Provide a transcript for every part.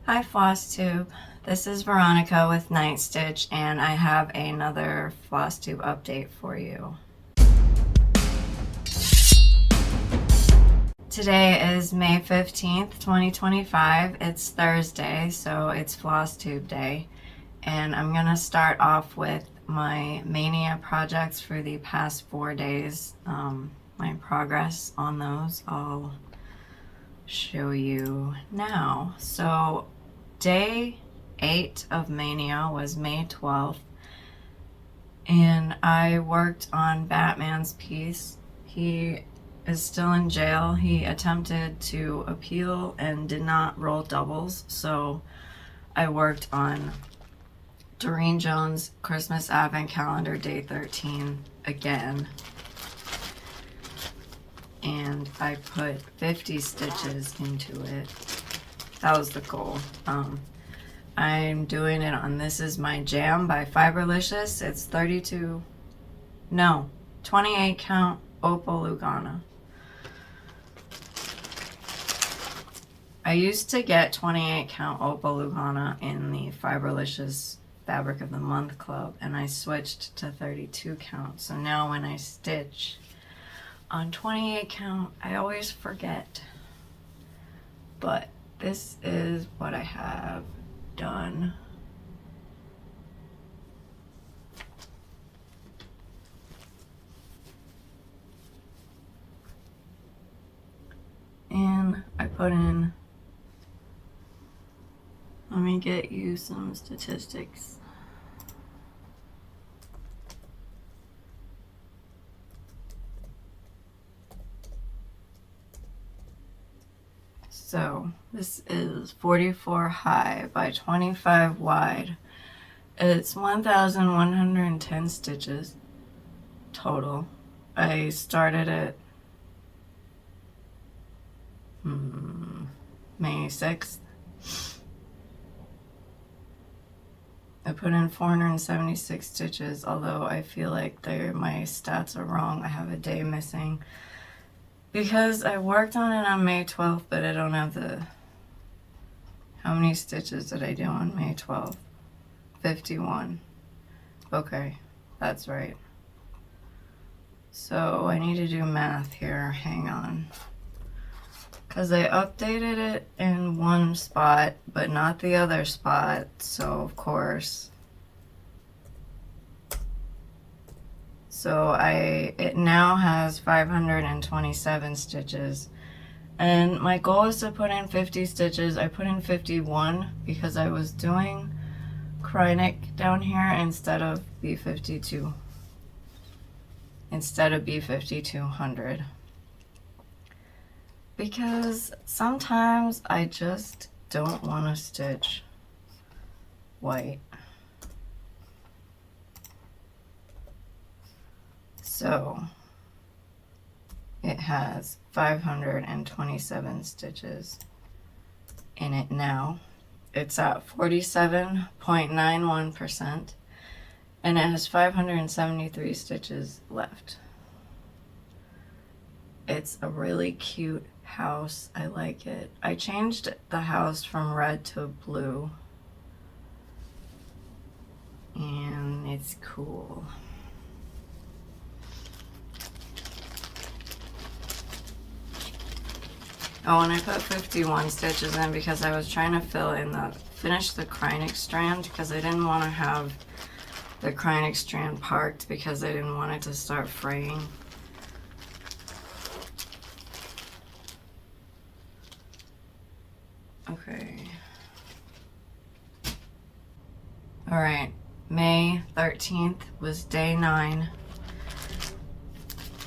Hi Flosstube, this is Veronica with Night Stitch, and I have another Flosstube update for you. Today is May 15th, 2025. It's Thursday, so it's Flosstube day, and I'm going to start off with my Maynia projects for the past 4 days. My progress on those I'll show you now. So day 8 of Maynia was May 12th, and I worked on Batman's piece. He is still in jail. He attempted to appeal and did not roll doubles, so I worked on Doreen Jones' Christmas Advent Calendar Day 13 again, and I put 50 stitches into it. That was the goal. I'm doing it on This Is My Jam by Fiberlicious. It's 28 count Opal Lugana. I used to get 28 count Opal Lugana in the Fiberlicious Fabric of the Month Club, and I switched to 32 count. So now when I stitch on 28 count, I always forget. But this is what I have done. And I put in, let me get you some statistics. So this is 44 high by 25 wide. It's 1,110 stitches total. I started it May 6th. I put in 476 stitches, although I feel like my stats are wrong. I have a day missing because I worked on it on May 12th, but I don't have how many stitches did I do on May 12th? 51. Okay, that's right. So I need to do math here. Hang on. Because I updated it in one spot, but not the other spot, so of course. So it now has 527 stitches. And my goal is to put in 50 stitches. I put in 51 because I was doing Kreinik down here instead of B52. Instead of B5200. Because sometimes I just don't want to stitch white. So it has 527 stitches in it now. It's at 47.91%, and it has 573 stitches left. It's a really cute house. I like it. I changed the house from red to blue, and it's cool. Oh, and I put 51 stitches in because I was trying to finish the Kreinik strand, because I didn't want to have the Kreinik strand parked because I didn't want it to start fraying. Okay. Alright, May 13th was day 9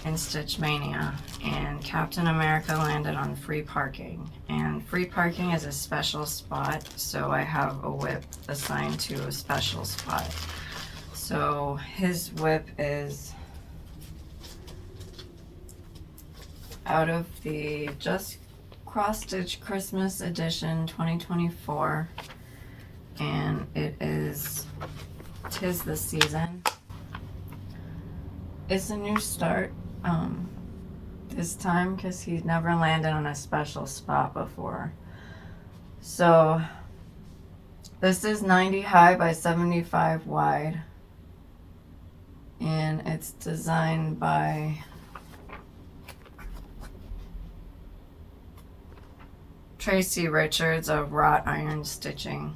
in Stitch Maynia, and Captain America landed on free parking. And free parking is a special spot, so I have a whip assigned to a special spot. So his whip is out of the Just Cross Stitch Christmas Edition 2024, and it is 'Tis the Season. It's a new start this time because he's never landed on a special spot before. So This is 90 high by 75 wide, and it's designed by Tracy Richards of Wrought Iron Stitching.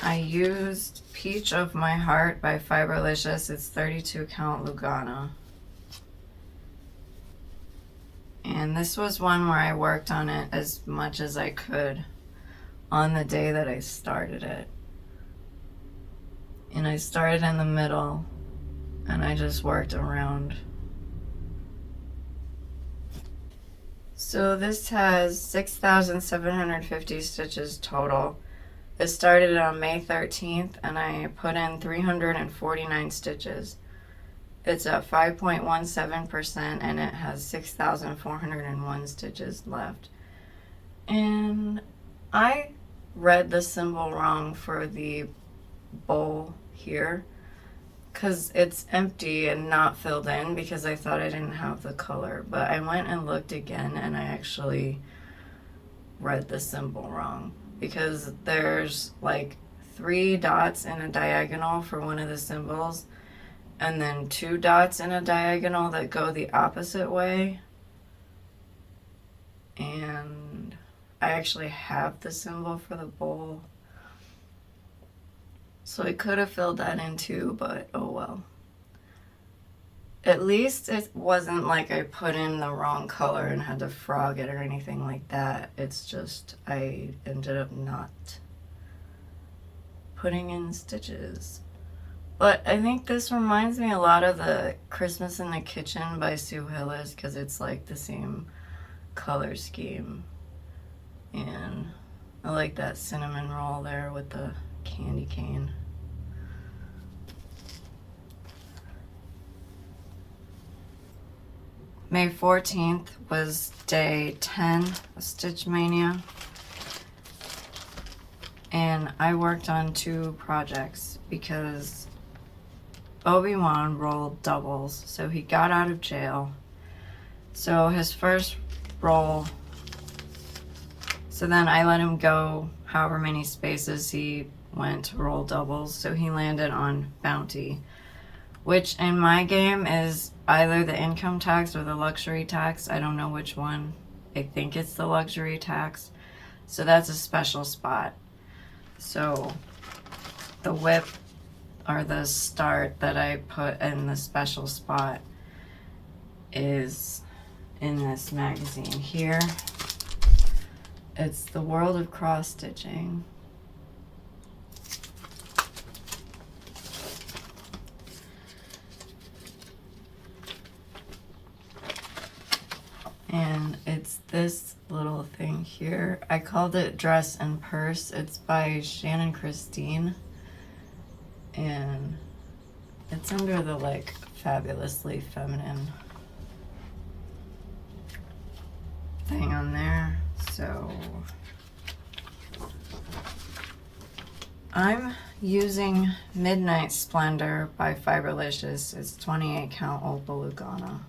I used Peach of My Heart by Fiberlicious. It's 32 count Lugana. And this was one where I worked on it as much as I could on the day that I started it. And I started in the middle and I just worked around. So this has 6,750 stitches total. It started on May 13th and I put in 349 stitches. It's at 5.17% and it has 6,401 stitches left. And I read the symbol wrong for the bowl here because it's empty and not filled in because I thought I didn't have the color. But I went and looked again and I actually read the symbol wrong because there's like 3 dots in a diagonal for one of the symbols and then 2 dots in a diagonal that go the opposite way. And I actually have the symbol for the bowl. So I could have filled that in too, but oh well. At least it wasn't like I put in the wrong color and had to frog it or anything like that. It's just I ended up not putting in stitches. But I think this reminds me a lot of the Christmas in the Kitchen by Sue Hillis because it's like the same color scheme. And I like that cinnamon roll there with the candy cane. May 14th was day 10 of Stitch Mania. And I worked on 2 projects because Obi-Wan rolled doubles, so he got out of jail. So his first roll, so then I let him go however many spaces he went to roll doubles, so he landed on Bounty, which in my game is either the income tax or the luxury tax. I don't know which one. I think it's the luxury tax. So that's a special spot. So the whip or the start that I put in the special spot is in this magazine here. It's The World of Cross Stitching. And it's this little thing here. I called it Dress and Purse. It's by Shannon Christine. And it's under the like Fabulously Feminine thing on there. So I'm using Midnight Splendor by Fiberlicious. It's 28 count Opal Lugana.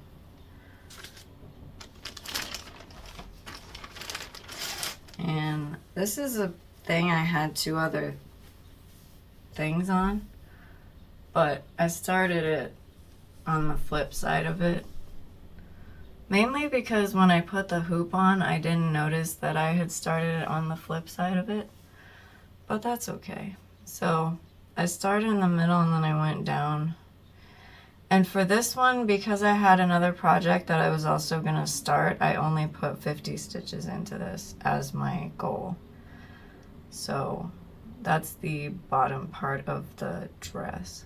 And this is a thing I had 2 other things on, but I started it on the flip side of it. Mainly because when I put the hoop on, I didn't notice that I had started it on the flip side of it, but that's okay. So I started in the middle and then I went down. And for this one, because I had another project that I was also going to start, I only put 50 stitches into this as my goal. So that's the bottom part of the dress.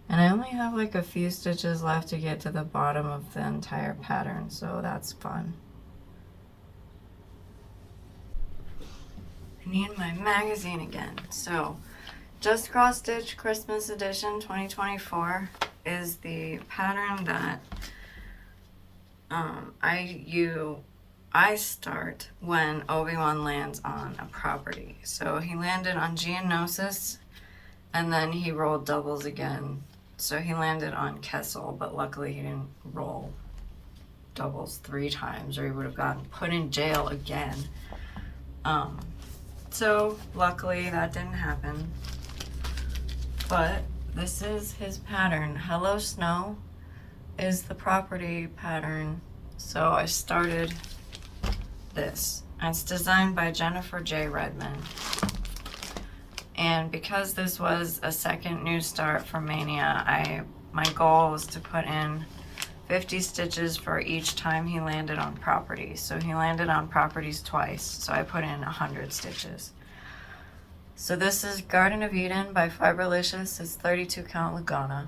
And I only have like a few stitches left to get to the bottom of the entire pattern, so that's fun. I need my magazine again. So Just Cross Stitch Christmas Edition 2024 is the pattern that I start when Obi-Wan lands on a property. So he landed on Geonosis, and then he rolled doubles again So he landed on Kessel, but luckily he didn't roll doubles 3 times or he would have gotten put in jail again. So luckily that didn't happen. But this is his pattern. Hello Snow is the property pattern. So I started this. It's designed by Jennifer J. Redmond. And because this was a second new start for Maynia, my goal was to put in 50 stitches for each time he landed on property. So he landed on properties twice, so I put in 100 stitches. So this is Garden of Eden by Fiberlicious. It's 32 count Lugana.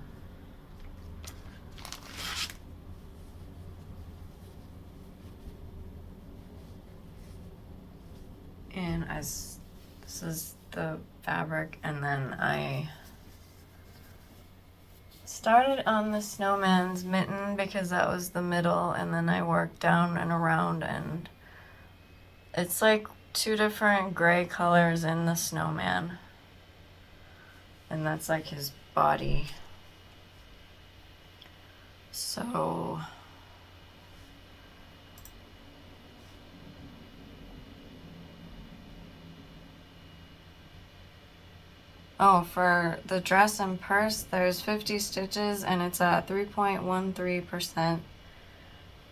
And this is the fabric, and then I started on the snowman's mitten because that was the middle, and then I worked down and around, and it's like 2 different gray colors in the snowman, and that's like his body. So for the dress and purse, there's 50 stitches, and it's at 3.13%.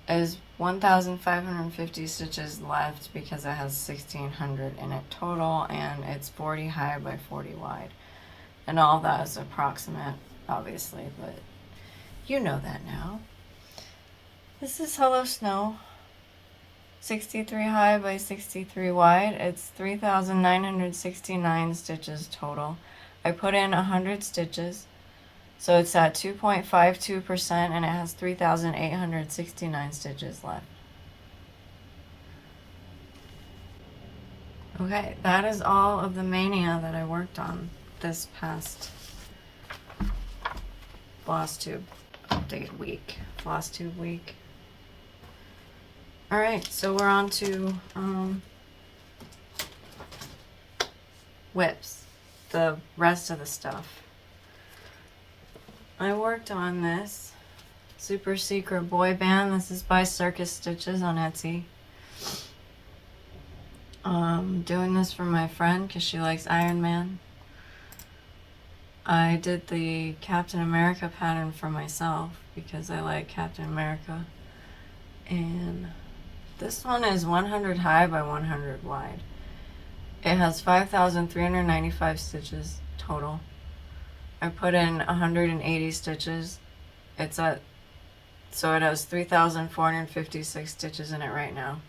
Is 1,550 stitches left because it has 1,600 in it total, and it's 40 high by 40 wide. And all that is approximate, obviously, but you know that now. This is Hello Snow. 63 high by 63 wide. It's 3,969 stitches total. I put in 100 stitches, so it's at 2.52%, and it has 3,869 stitches left. Okay, that is all of the Maynia that I worked on this past Flosstube update week. Flosstube week. Alright, so we're on to whips. The rest of the stuff. I worked on this super secret boy band. This is by Circus Stitches on Etsy. Doing this for my friend because she likes Iron Man. I did the Captain America pattern for myself because I like Captain America. And this one is 100 high by 100 wide. It has 5,395 stitches total. I put in 180 stitches. So it has 3,456 stitches in it right now.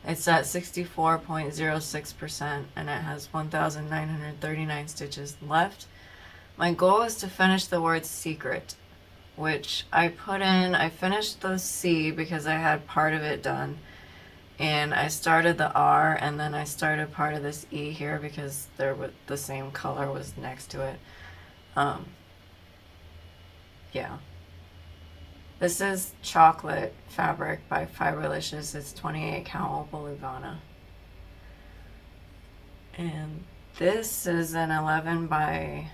It's at 64.06%, and it has 1,939 stitches left. My goal is to finish the word secret, which I finished the C because I had part of it done. And I started the R, and then I started part of this E here because the same color was next to it. Yeah. This is Chocolate Fabric by Fiberlicious. It's 28 count Opal Lugana. And this is an 11 by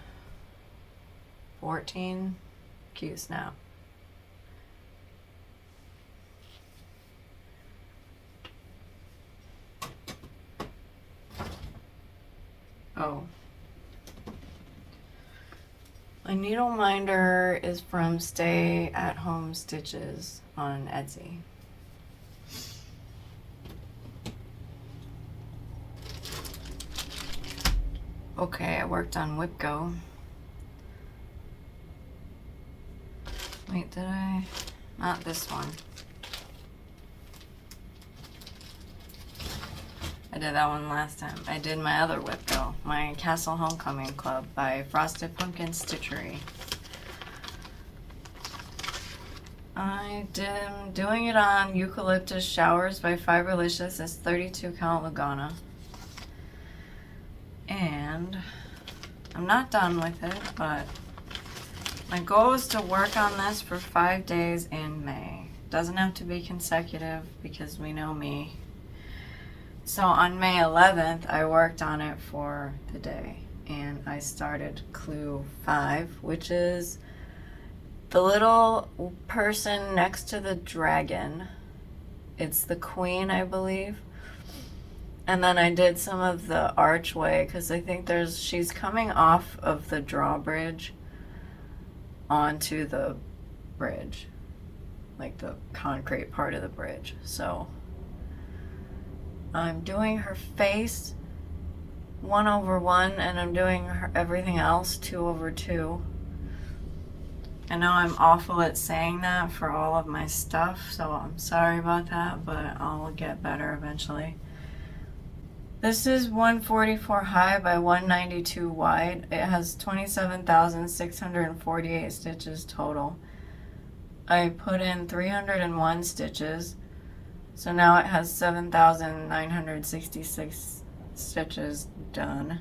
14 Cute Snap. Oh. My needle minder is from Stay at Home Stitches on Etsy. Okay, I worked on Whip Go. Wait, did I? Not this one. I did that one last time. I did my other Whip Go, my Castle Homecoming Club by Frosted Pumpkin Stitchery. I'm doing it on Eucalyptus Showers by Fiberlicious. It's 32 count Lugana. And I'm not done with it, but my goal is to work on this for 5 days in May. Doesn't have to be consecutive because we know me. So on May 11th, I worked on it for the day, and I started clue 5, which is the little person next to the dragon, it's the queen, I believe. And then I did some of the archway because I think she's coming off of the drawbridge onto the bridge, like the concrete part of the bridge. So I'm doing her face 1/1, and I'm doing everything else 2/2. I know I'm awful at saying that for all of my stuff, so I'm sorry about that, but I'll get better eventually. This is 144 high by 192 wide. It has 27,648 stitches total. I put in 301 stitches, so now it has 7,966 stitches done.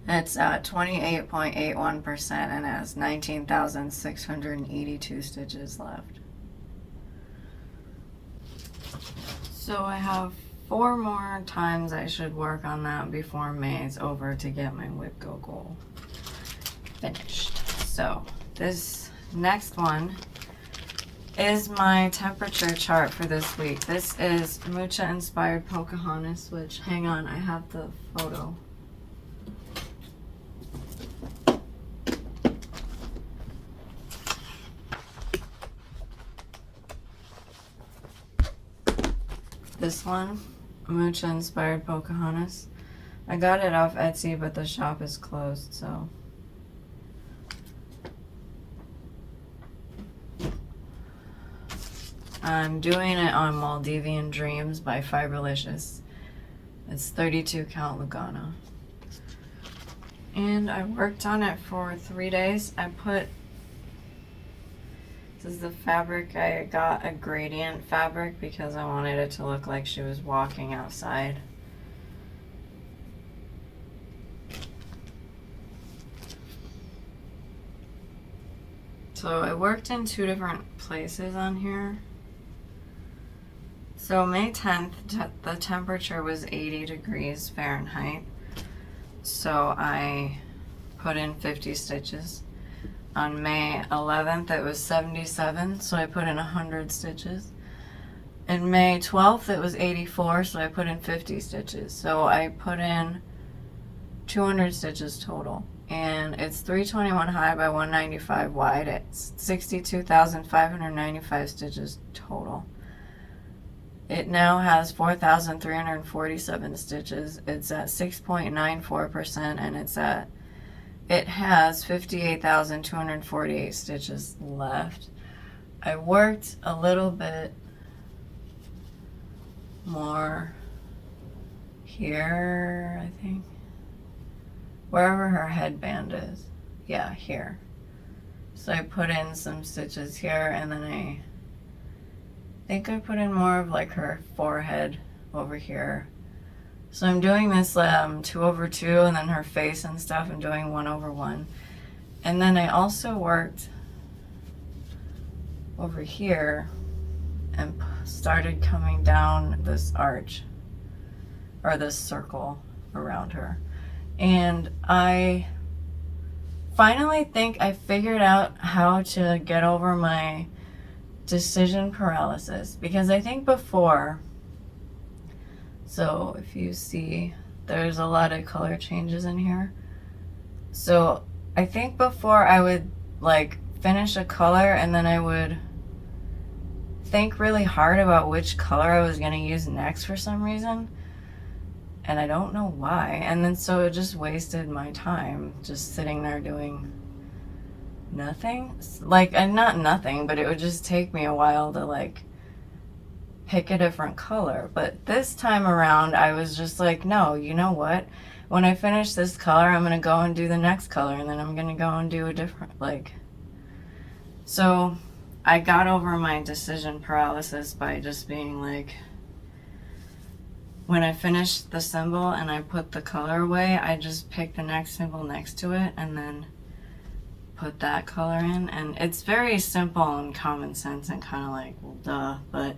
It's at 28.81% and it has 19,682 stitches left. So I have 4 more times I should work on that before May is over to get my whip go goal finished. So this next one is my temperature chart for this week. This is Mucha inspired Pocahontas, which, hang on, I have the photo. This one, Mucha inspired Pocahontas. I got it off Etsy, but the shop is closed, so. I'm doing it on Maldivian Dreams by Fiberlicious. It's 32 count Lugana. And I worked on it for 3 days. This is the fabric. I got a gradient fabric because I wanted it to look like she was walking outside. So I worked in 2 different places on here. So May 10th, the temperature was 80 degrees Fahrenheit. So I put in 50 stitches. On May 11th, it was 77, so I put in 100 stitches. And May 12th, it was 84, so I put in 50 stitches. So I put in 200 stitches total. And it's 321 high by 195 wide. It's 62,595 stitches total. It now has 4,347 stitches. It's at 6.94%, and it has 58,248 stitches left. I worked a little bit more here, I think. Wherever her headband is. Yeah, here. So I put in some stitches here, and then I think I put in more of like her forehead over here. So I'm doing this 2/2, and then her face and stuff I'm doing 1/1. And then I also worked over here and started coming down this arch, or this circle around her. And I finally think I figured out how to get over my decision paralysis, because I think before, so if you see, there's a lot of color changes in here. So I think before I would like finish a color and then I would think really hard about which color I was going to use next for some reason. And I don't know why. And then so it just wasted my time just sitting there doing nothing. Like, and not nothing, but it would just take me a while to like pick a different color. But this time around, I was just like, no, you know what? When I finish this color, I'm going to go and do the next color, and then I'm going to go and do a different, like, so I got over my decision paralysis by just being like, when I finish the symbol and I put the color away, I just pick the next symbol next to it and then put that color in. And it's very simple and common sense and kind of like, well, duh, but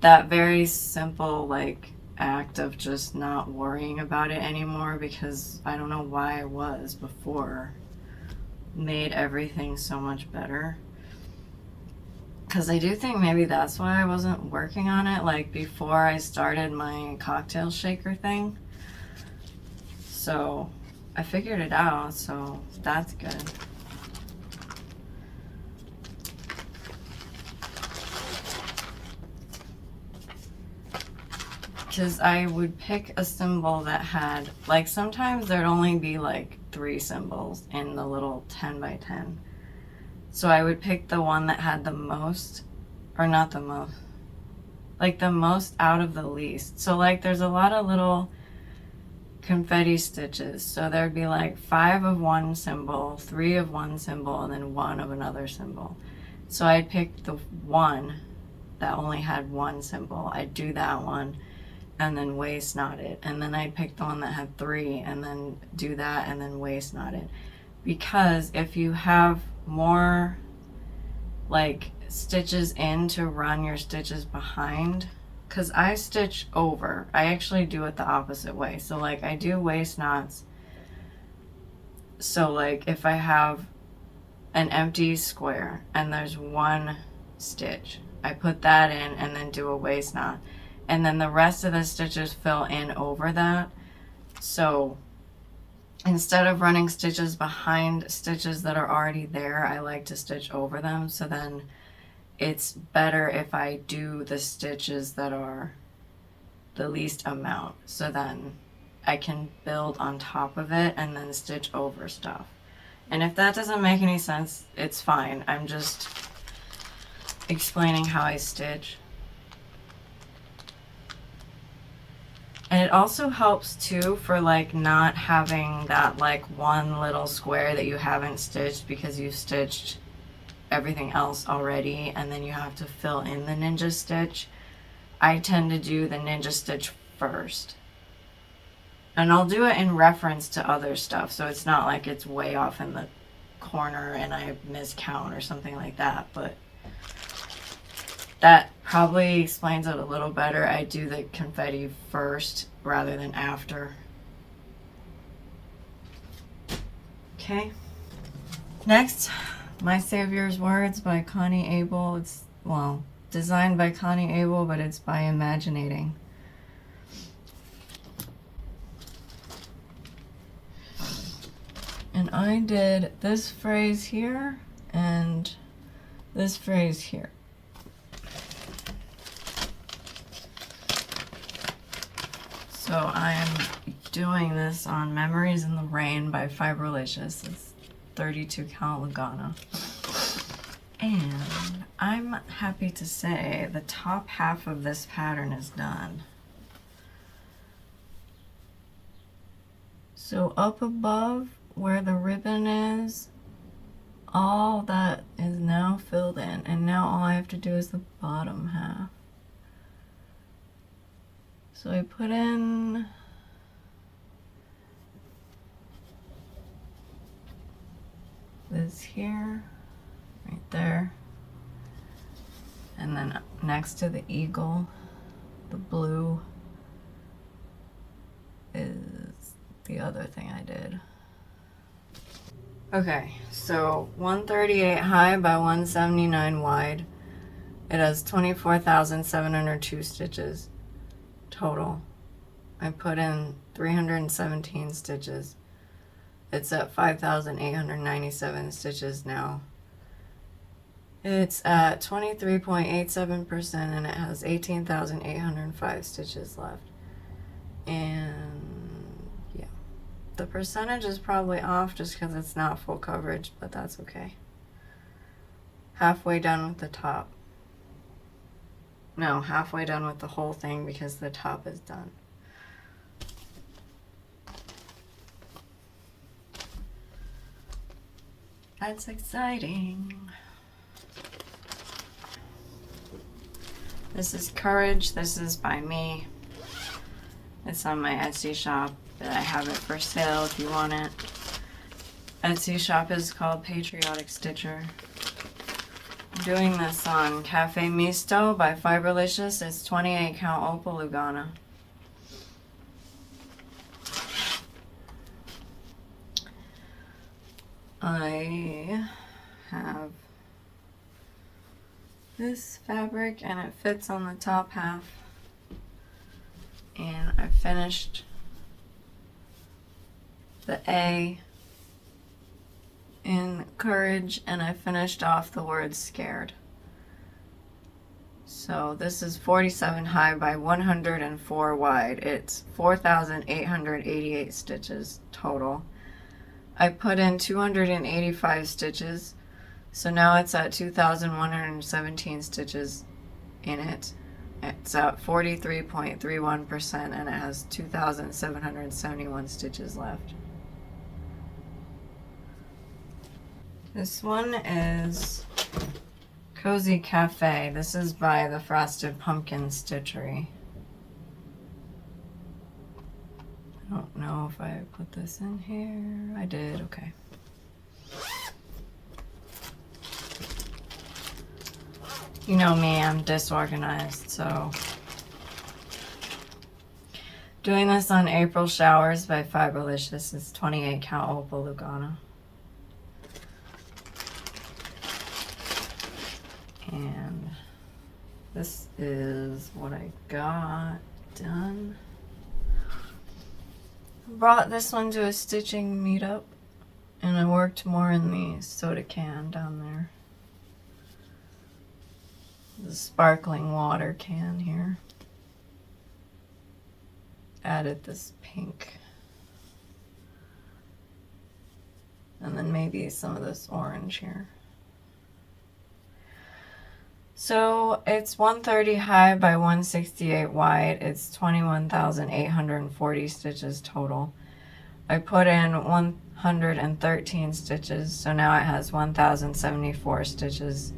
that very simple like act of just not worrying about it anymore, because I don't know why I was before made everything so much better. Because I do think maybe that's why I wasn't working on it, like, before I started my cocktail shaker thing. So I figured it out, so that's good. Because I would pick a symbol that had, like, sometimes there'd only be like 3 symbols in the little 10 by 10. So I would pick the one that had the most, or not the most, like the most out of the least. So like there's a lot of little confetti stitches. So there'd be like 5 of one symbol, 3 of one symbol, and then 1 of another symbol. So I'd pick the one that only had 1 symbol. I'd do that one and then waist knot it. And then I'd pick the one that had 3 and then do that and then waist knot it. Because if you have more like stitches in to run your stitches behind, because I stitch over, I actually do it the opposite way. So like I do waist knots. So like if I have an empty square and there's 1 stitch, I put that in and then do a waist knot, and then the rest of the stitches fill in over that. So instead of running stitches behind stitches that are already there, I like to stitch over them. So then it's better if I do the stitches that are the least amount. So then I can build on top of it and then stitch over stuff. And if that doesn't make any sense, it's fine. I'm just explaining how I stitch. And it also helps too for like not having that like one little square that you haven't stitched because you stitched everything else already and then you have to fill in the ninja stitch. I tend to do the ninja stitch first. And I'll do it in reference to other stuff, so it's not like it's way off in the corner and I miscount or something like that, but that probably explains it a little better. I do the confetti first rather than after. Okay. Next, My Savior's Words by Connie Abel. It's, well, designed by Connie Abel, but it's by Imaginating. And I did this phrase here and this phrase here. So I'm doing this on Memories in the Rain by Fibrolicious. It's 32 count Lugana. And I'm happy to say the top half of this pattern is done. So up above where the ribbon is, all that is now filled in, and now all I have to do is the bottom half. So I put in this here, right there, and then next to the eagle, the blue is the other thing I did. Okay, so 138 high by 179 wide. It has 24,702 stitches total. I put in 317 stitches. It's at 5,897 stitches now. It's at 23.87% and it has 18,805 stitches left. And yeah, the percentage is probably off just because it's not full coverage, but that's okay. Halfway done with the top. No, halfway done with the whole thing because the top is done. That's exciting. This is Courage. This is by me. It's on my Etsy shop, but I have it for sale if you want it. Etsy shop is called Patriotic Stitcher. I'm doing this on Cafe Misto by Fibrolicious. It's 28 count Opal Lugana. I have this fabric and it fits on the top half, and I finished the A in courage, and I finished off the word scared. So this is 47 high by 104 wide. It's 4,888 stitches total. I put in 285 stitches, so now it's at 2,117 stitches in it. It's at 43.31%, and it has 2,771 stitches left. This one is Cozy Cafe. This is by the Frosted Pumpkin Stitchery. I don't know if I put this in here. I did, okay. You know me, I'm disorganized, so. Doing this on April Showers by Fiberlish. This is 28 count Opal Lugana. And this is what I got done. Brought this one to a stitching meetup, and I worked more in the soda can down there. The sparkling water can here. Added this pink. And then maybe some of this orange here. So it's 130 high by 168 wide. It's 21,840 stitches total. I put in 113 stitches, so now it has 1,074 stitches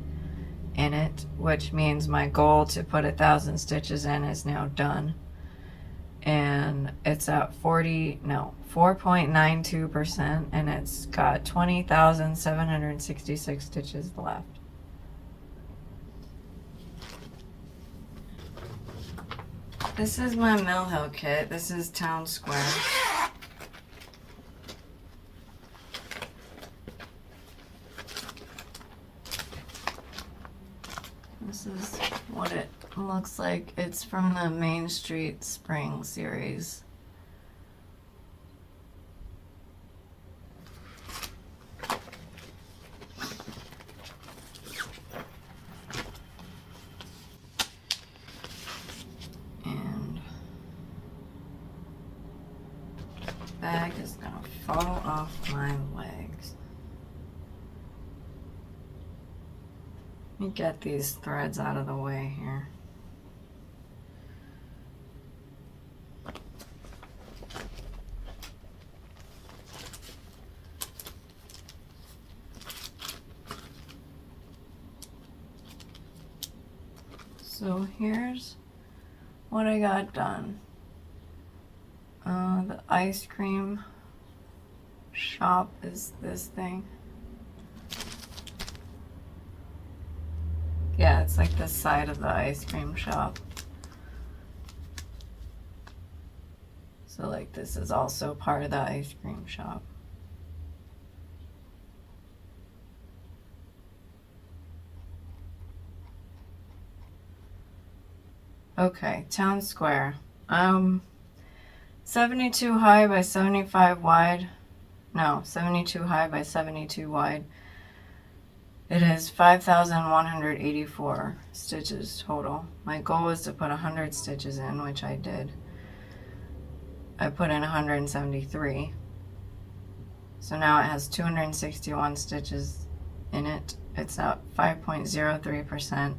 in it, which means my goal to put 1,000 stitches in is now done. And it's at 4.92%, and it's got 20,766 stitches left. This is my Mill Hill kit. This is Town Square. This is what it looks like. It's from the Main Street Spring series. Bag is gonna fall off my legs. Let me get these threads out of the way here. So here's what I got done. The ice cream shop is this thing. Yeah, it's like the side of the ice cream shop. So like this is also part of the ice cream shop. Okay, Town Square. 72 high by 75 wide. No, 72 high by 72 wide. It is 5,184 stitches total. My goal was to put 100 stitches in, which I did. I put in 173. So now it has 261 stitches in it. It's at 5.03%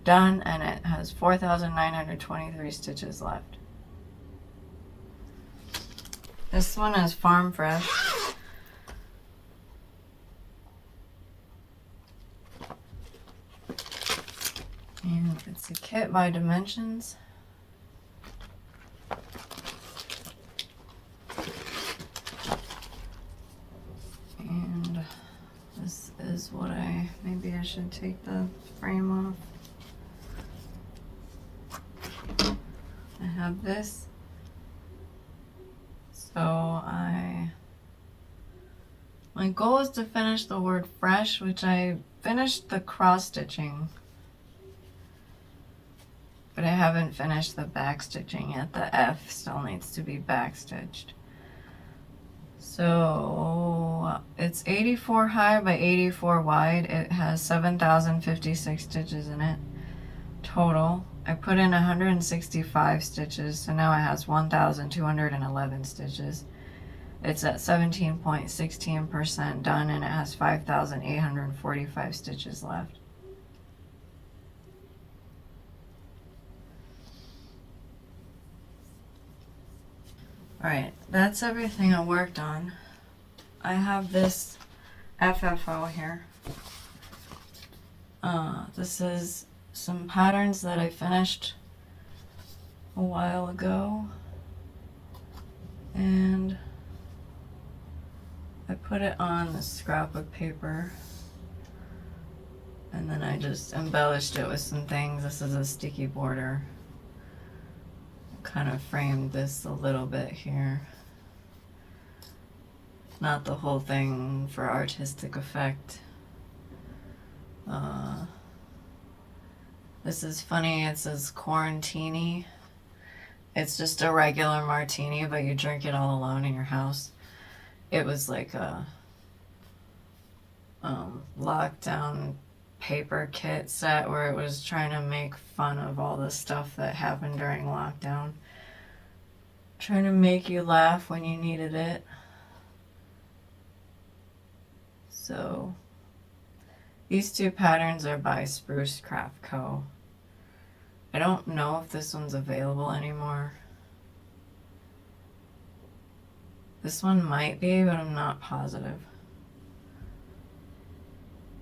done, and it has 4,923 stitches left. This one is Farm Fresh. And it's a kit by Dimensions. And this is what maybe I should take the frame off. I have this. So I My goal is to finish the word fresh, which I finished the cross stitching, but I haven't finished the back stitching yet. The F still needs to be back stitched. So it's 84 high by 84 wide. It has 7,056 stitches in it total. I put in 165 stitches, so now it has 1,211 stitches. It's at 17.16% done, and it has 5,845 stitches left. Alright, that's everything I worked on. I have this FFO here. This is some patterns that I finished a while ago, and I put it on this scrap of paper, and then I just embellished it with some things. This is a sticky border. Kind of framed this a little bit here. Not the whole thing for artistic effect. This is funny. It says quarantini. It's just a regular martini, but you drink it all alone in your house. It was like a lockdown paper kit set where it was trying to make fun of all the stuff that happened during lockdown. Trying to make you laugh when you needed it. So these two patterns are by Spruce Craft Co. I don't know if this one's available anymore. This one might be, but I'm not positive.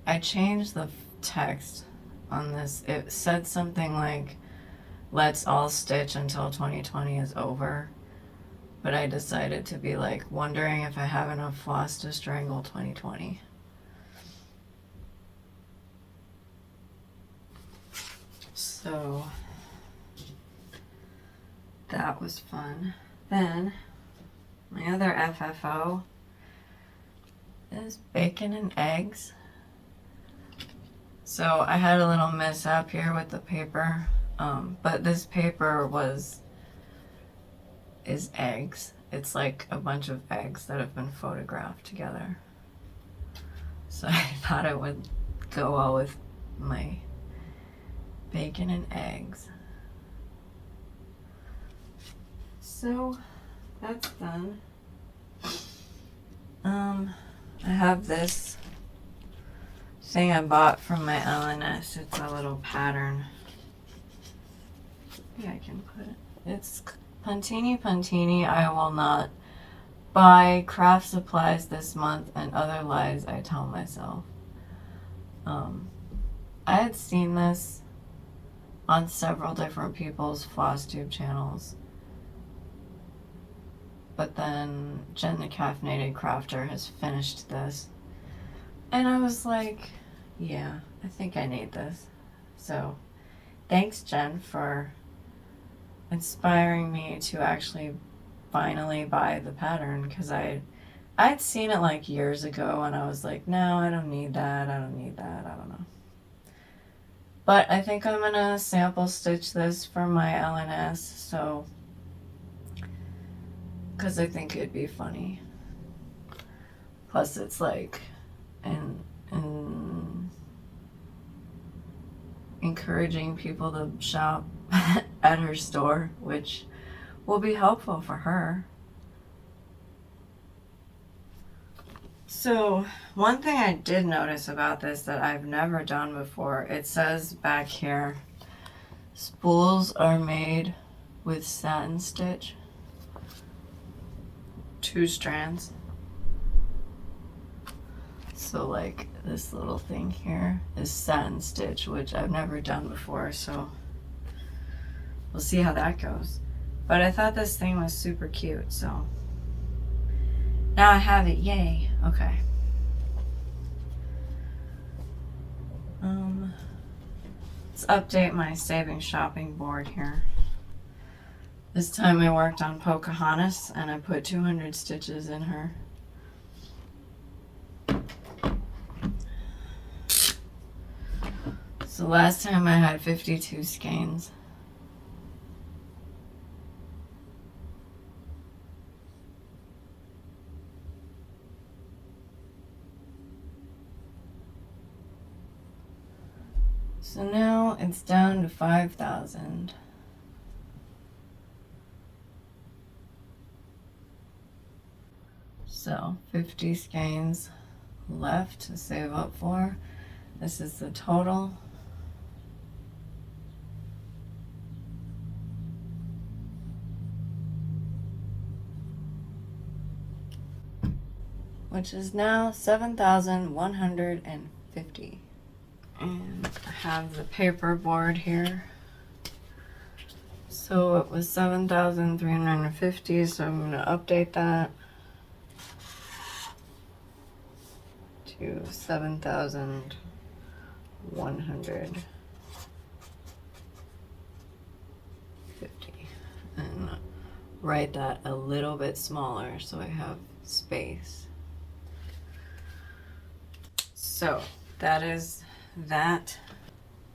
I changed the text on this. It said something like, let's all stitch until 2020 is over. But I decided to be like, wondering if I have enough floss to strangle 2020. So that was fun. Then my other FFO is bacon and eggs. So I had a little mishap here with the paper, but this paper is eggs. It's like a bunch of eggs that have been photographed together. So I thought it would go well with my bacon and eggs. So that's done. I have this thing I bought from my LNS. It's a little pattern. Maybe I can put it. It's Puntini, I will not buy craft supplies this month, and other lies I tell myself. I had seen this on several different people's Flosstube channels, but then Jen the Caffeinated Crafter has finished this, and I was like, yeah, I think I need this. So thanks, Jen, for inspiring me to actually finally buy the pattern, because I'd seen it like years ago and I was like, no, I don't need that, I don't know. But I think I'm gonna sample stitch this for my LNS, so, because I think it'd be funny. Plus it's like encouraging people to shop at her store, which will be helpful for her. So one thing I did notice about this that I've never done before, it says back here, spools are made with satin stitch, 2 strands. So like this little thing here is satin stitch, which I've never done before, so we'll see how that goes. But I thought this thing was super cute, so now I have it, yay. Okay. Let's update my saving shopping board here. This time I worked on Pocahontas and I put 200 stitches in her. So last time I had 52 skeins. So now it's down to 5,000. So 50 skeins left to save up for. This is the total. Which is now 7,150. And I have the paper board here. So it was 7,350, so I'm going to update that to 7,150 and write that a little bit smaller so I have space. So that is that.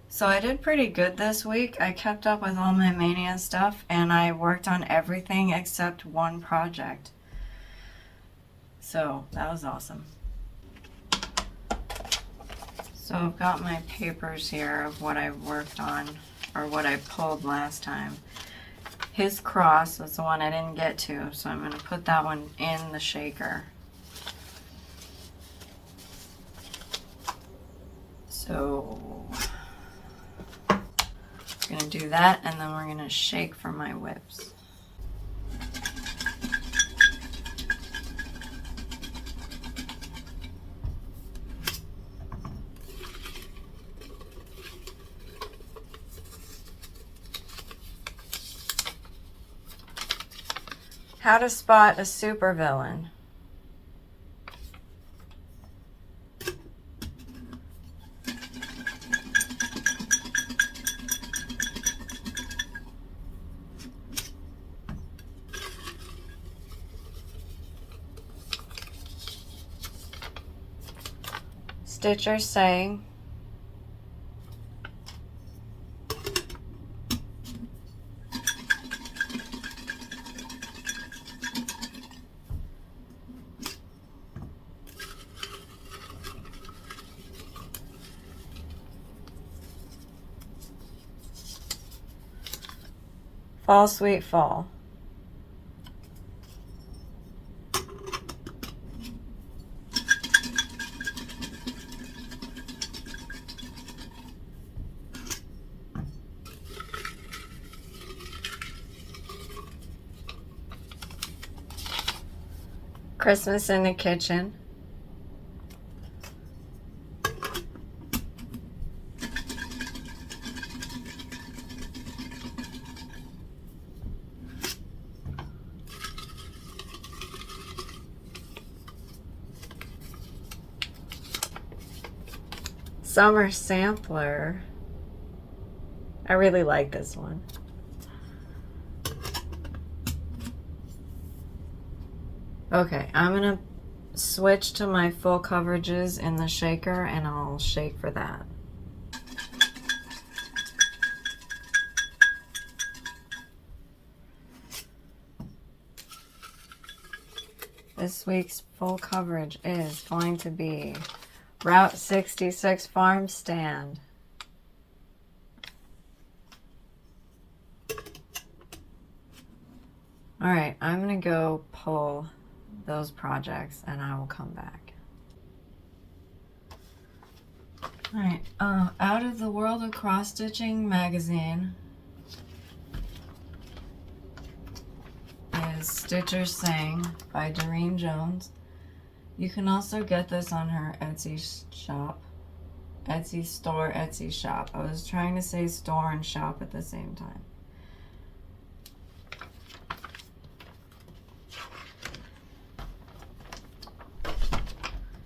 So I did pretty good this week. I kept up with all my Maynia stuff and I worked on everything except one project. So that was awesome. So I've got my papers here of what I worked on, or what I pulled last time. His cross was the one I didn't get to, so I'm going to put that one in the shaker. So I'm going to do that, and then we're going to shake for my whips. How to spot a supervillain. Stitcher saying, fall, sweet fall. Christmas in the kitchen. Summer sampler. I really like this one. Okay, I'm gonna switch to my full coverages in the shaker and I'll shake for that. This week's full coverage is going to be Route 66 Farm Stand. Alright, I'm gonna go pull those projects and I will come back. Alright, Out of the World of Cross Stitching magazine is Stitcher Sang by Doreen Jones. You can also get this on her Etsy shop. Etsy store, Etsy shop. I was trying to say store and shop at the same time.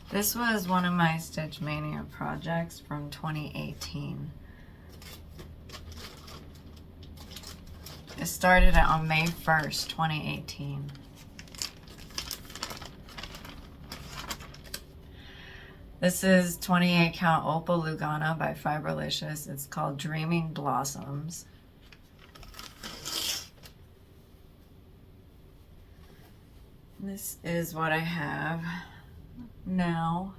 This was one of my Stitch Maynia projects from 2018. It started on May 1st, 2018. This is 28 count Opal Lugana by Fiberlicious. It's called Dreaming Blossoms. This is what I have now.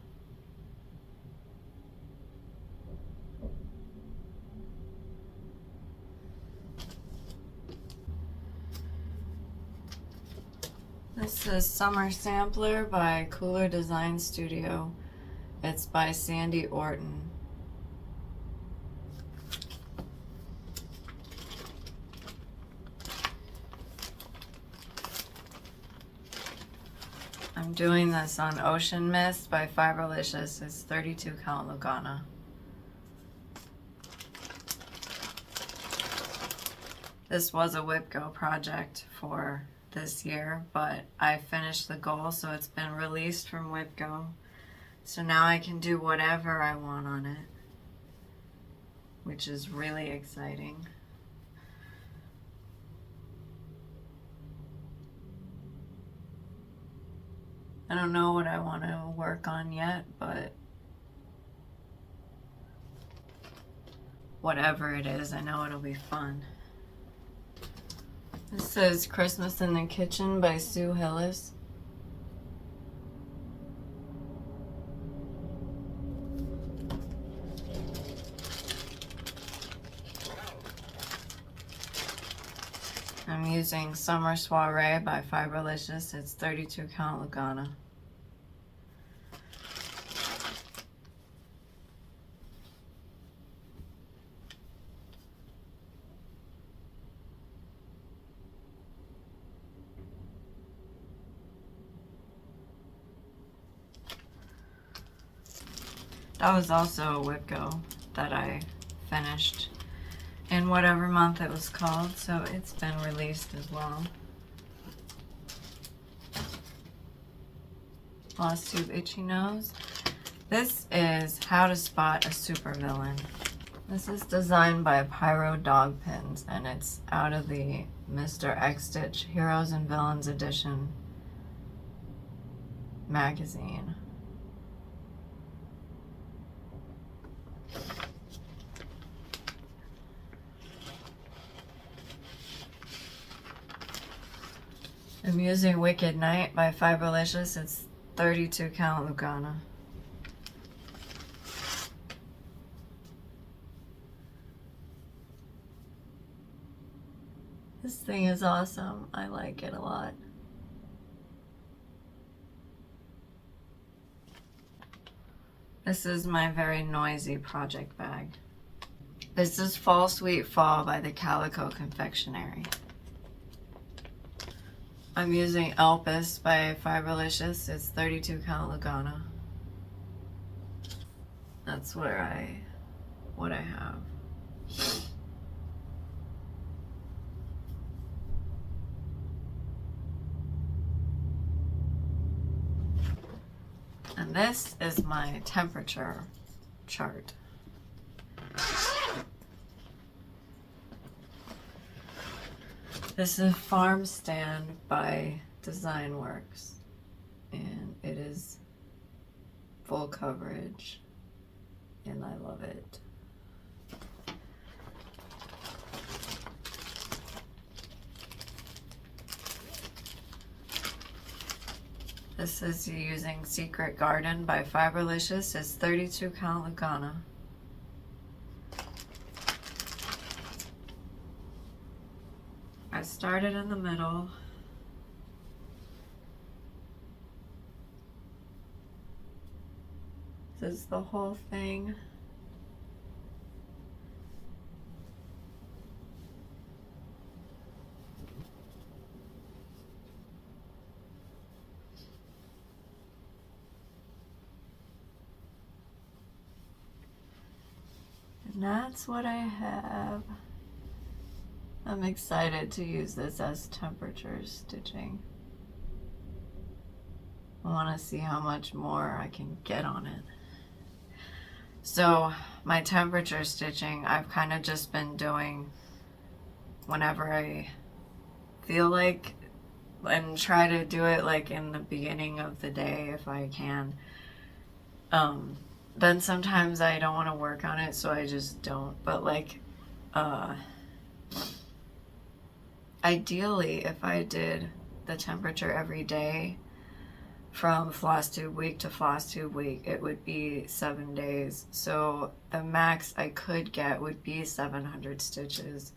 This is Summer Sampler by Cooler Design Studio. It's by Sandy Orton. I'm doing this on Ocean Mist by Fiberlicious. It's 32 count Lugana. This was a WIPGO project for this year, but I finished the goal, so it's been released from WIPGO. So now I can do whatever I want on it, which is really exciting. I don't know what I want to work on yet, but whatever it is, I know it'll be fun. This says Christmas in the Kitchen by Sue Hillis. I'm using Summer Soiree by Fiberlicious. It's 32 count Lugana. That was also a WIPGO that I finished in whatever month it was called, so it's been released as well. Flosstube Itchy Nose. This is How to Spot a Supervillain. This is designed by Pyro Dog Pins, and it's out of the Mr. X Stitch Heroes and Villains Edition magazine. I'm using Wicked Night by Fiberlicious. It's 32 count Lugana. This thing is awesome. I like it a lot. This is my very noisy project bag. This is Fall Sweet Fall by the Calico Confectionery. I'm using Elpis by Fiberlicious. It's 32 count Lugana. That's what I have. And this is my temperature chart. This is Farm Stand by Design Works, and it is full coverage, and I love it. This is using Secret Garden by Fiberlicious. It's 32 count Lugana. I started in the middle. This is the whole thing. And that's what I have. I'm excited to use this as temperature stitching. I want to see how much more I can get on it. So my temperature stitching, I've kind of just been doing whenever I feel like, and try to do it like in the beginning of the day if I can. Then sometimes I don't want to work on it, so I just don't. But like, ideally, if I did the temperature every day from Flosstube week to Flosstube week, it would be 7 days. So the max I could get would be 700 stitches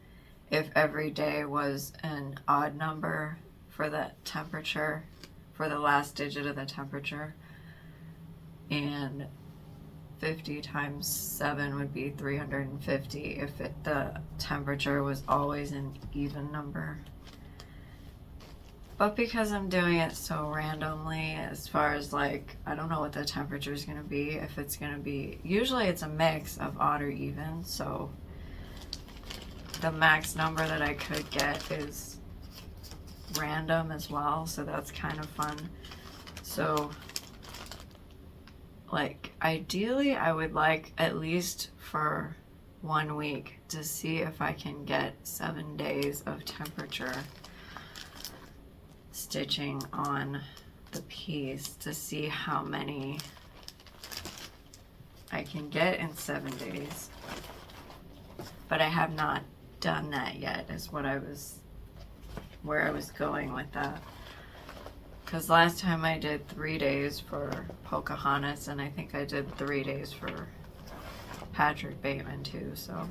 if every day was an odd number for the temperature, for the last digit of the temperature. And 50 times 7 would be 350 if the temperature was always an even number. But because I'm doing it so randomly, as far as like, I don't know what the temperature is going to be, if it's going to be, usually it's a mix of odd or even, so the max number that I could get is random as well, so that's kind of fun. So like, ideally I would like at least for 1 week to see if I can get 7 days of temperature stitching on the piece, to see how many I can get in 7 days. But I have not done that yet, is where I was going with that. Because last time I did 3 days for Pocahontas, and I think I did 3 days for Patrick Bateman too, so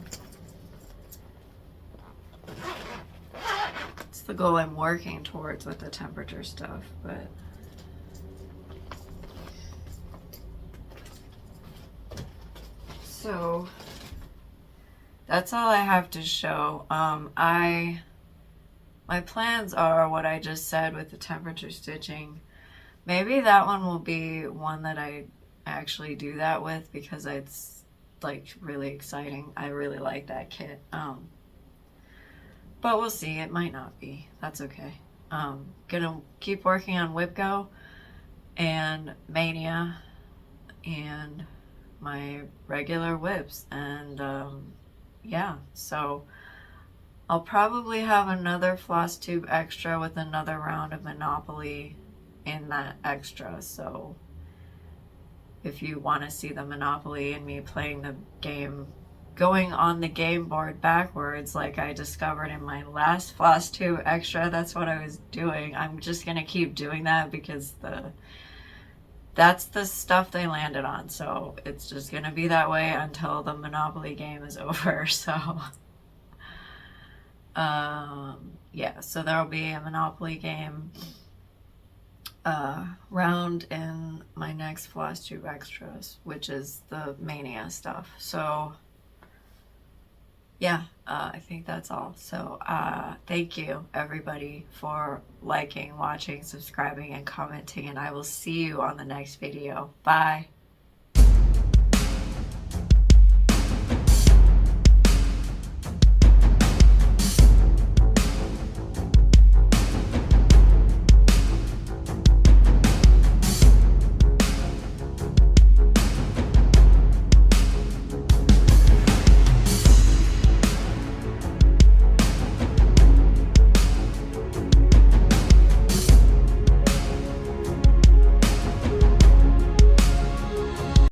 it's the goal I'm working towards with the temperature stuff. But so that's all I have to show. My plans are what I just said with the temperature stitching. Maybe that one will be one that I actually do that with, because it's like really exciting. I really like that kit. But we'll see. It might not be. That's okay. Gonna keep working on Whipgo and Maynia and my regular whips, and yeah, so I'll probably have another Flosstube extra with another round of Monopoly in that extra. So if you want to see the Monopoly and me playing the game, going on the game board backwards like I discovered in my last Flosstube extra, that's what I was doing. I'm just going to keep doing that because that's the stuff they landed on. So it's just going to be that way until the Monopoly game is over. So yeah, so there'll be a Monopoly game round in my next Flosstube extras, which is the Maynia stuff. So yeah, I think that's all. So thank you everybody for liking, watching, subscribing, and commenting, and I will see you on the next video. Bye.